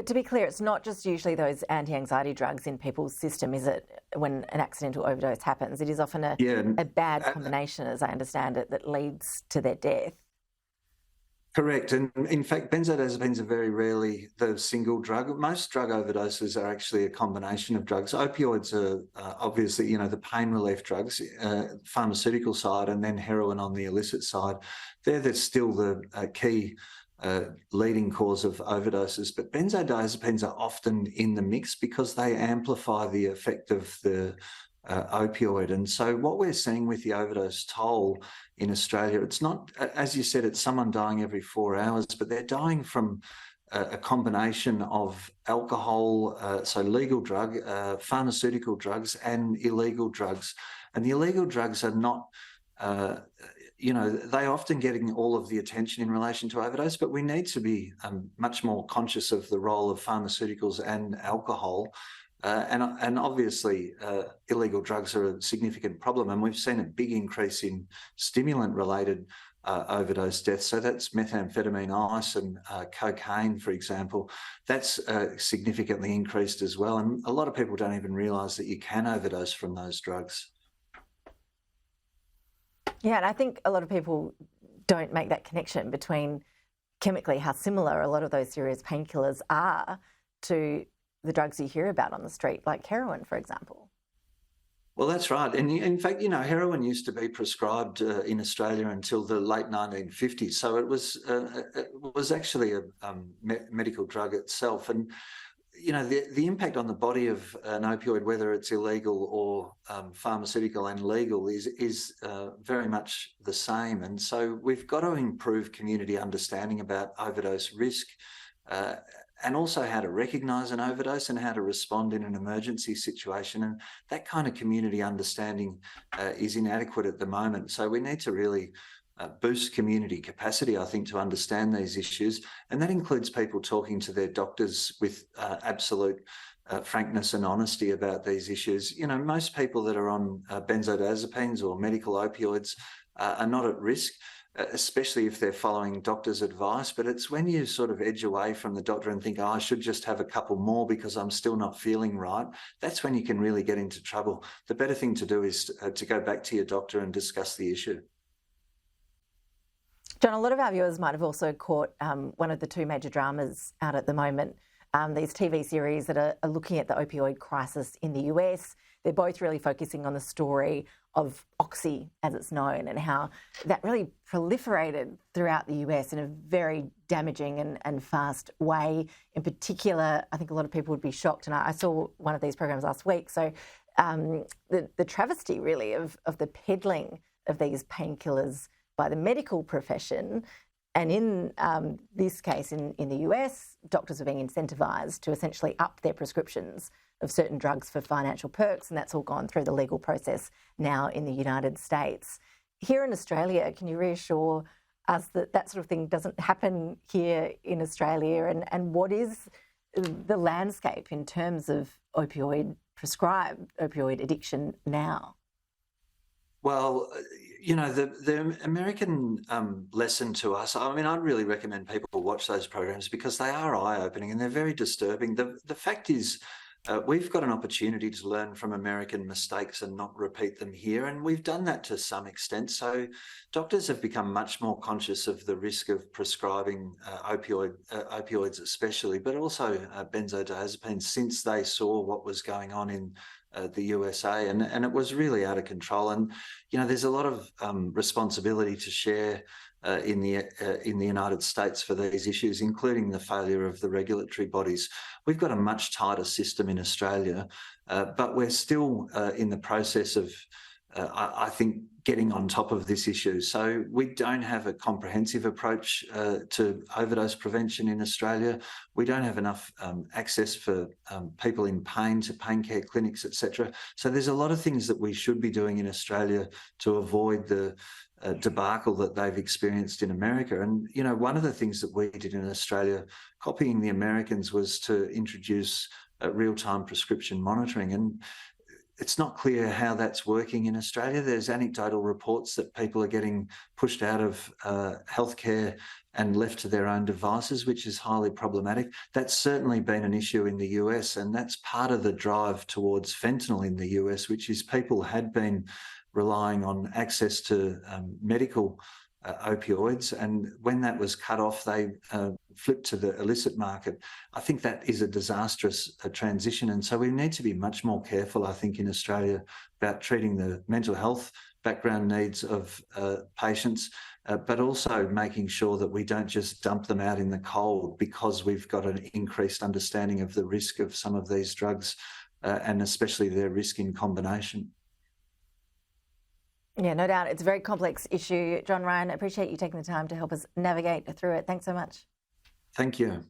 But to be clear, it's not just usually those anti-anxiety drugs in people's system, is it, when an accidental overdose happens? It is often a bad combination, as I understand it, that leads to their death. Correct. And in fact, benzodiazepines are very rarely the single drug. Most drug overdoses are actually a combination of drugs. Opioids are obviously, the pain relief drugs, pharmaceutical side, and then heroin on the illicit side. They're still the key leading cause of overdoses. But benzodiazepines are often in the mix because they amplify the effect of the opioid. And so what we're seeing with the overdose toll in Australia, it's not, as you said, it's someone dying every 4 hours, but they're dying from a combination of alcohol, so legal drug, pharmaceutical drugs and illegal drugs. And the illegal drugs are not, they're often getting all of the attention in relation to overdose, but we need to be much more conscious of the role of pharmaceuticals and alcohol. And obviously, illegal drugs are a significant problem, and we've seen a big increase in stimulant-related overdose deaths. So that's methamphetamine, ice, and cocaine, for example. That's significantly increased as well. And a lot of people don't even realise that you can overdose from those drugs. Yeah, and I think a lot of people don't make that connection between chemically how similar a lot of those serious painkillers are to the drugs you hear about on the street, like heroin, for example. Well, that's right. And in fact, heroin used to be prescribed in Australia until the late 1950s. So it was actually a medical drug itself. And, the impact on the body of an opioid, whether it's illegal or pharmaceutical and legal, is very much the same. And so we've got to improve community understanding about overdose risk, and also how to recognise an overdose and how to respond in an emergency situation. And that kind of community understanding is inadequate at the moment. So we need to really boost community capacity, I think, to understand these issues. And that includes people talking to their doctors with absolute frankness and honesty about these issues. Most people that are on benzodiazepines or medical opioids are not at risk, especially if they're following doctor's advice. But it's when you sort of edge away from the doctor and think, I should just have a couple more because I'm still not feeling right, that's when you can really get into trouble. The better thing to do is to go back to your doctor and discuss the issue. John, a lot of our viewers might have also caught one of the two major dramas out at the moment, these TV series that are looking at the opioid crisis in the US. They're both really focusing on the story of Oxy, as it's known, and how that really proliferated throughout the US in a very damaging and fast way. In particular, I think a lot of people would be shocked, and I saw one of these programs last week. So the travesty, really, of the peddling of these painkillers by the medical profession. And in this case, in the US, doctors are being incentivised to essentially up their prescriptions of certain drugs for financial perks, and that's all gone through the legal process now in the United States. Here in Australia, can you reassure us that that sort of thing doesn't happen here in Australia? And what is the landscape in terms of prescribed opioid addiction now? Well, the American lesson to us, I'd really recommend people watch those programs because they are eye-opening and they're very disturbing. The fact is, we've got an opportunity to learn from American mistakes and not repeat them here, and we've done that to some extent. So doctors have become much more conscious of the risk of prescribing opioids especially, but also benzodiazepines since they saw what was going on in the USA, and it was really out of control. And there's a lot of responsibility to share in the United States for these issues, including the failure of the regulatory bodies. We've got a much tighter system in Australia, but we're still in the process of, I think, getting on top of this issue. So we don't have a comprehensive approach to overdose prevention in Australia. We don't have enough access for people in pain to pain care clinics, etc. So there's a lot of things that we should be doing in Australia to avoid the debacle that they've experienced in America. And, one of the things that we did in Australia, copying the Americans, was to introduce real-time prescription monitoring. And it's not clear how that's working in Australia. There's anecdotal reports that people are getting pushed out of healthcare and left to their own devices, which is highly problematic. That's certainly been an issue in the US, and that's part of the drive towards fentanyl in the US, which is people had been relying on access to medical opioids, and when that was cut off, they flipped to the illicit market. I think that is a disastrous transition, and so we need to be much more careful, I think, in Australia about treating the mental health background needs of patients, but also making sure that we don't just dump them out in the cold because we've got an increased understanding of the risk of some of these drugs, and especially their risk in combination. Yeah, no doubt. It's a very complex issue. John Ryan, I appreciate you taking the time to help us navigate through it. Thanks so much. Thank you.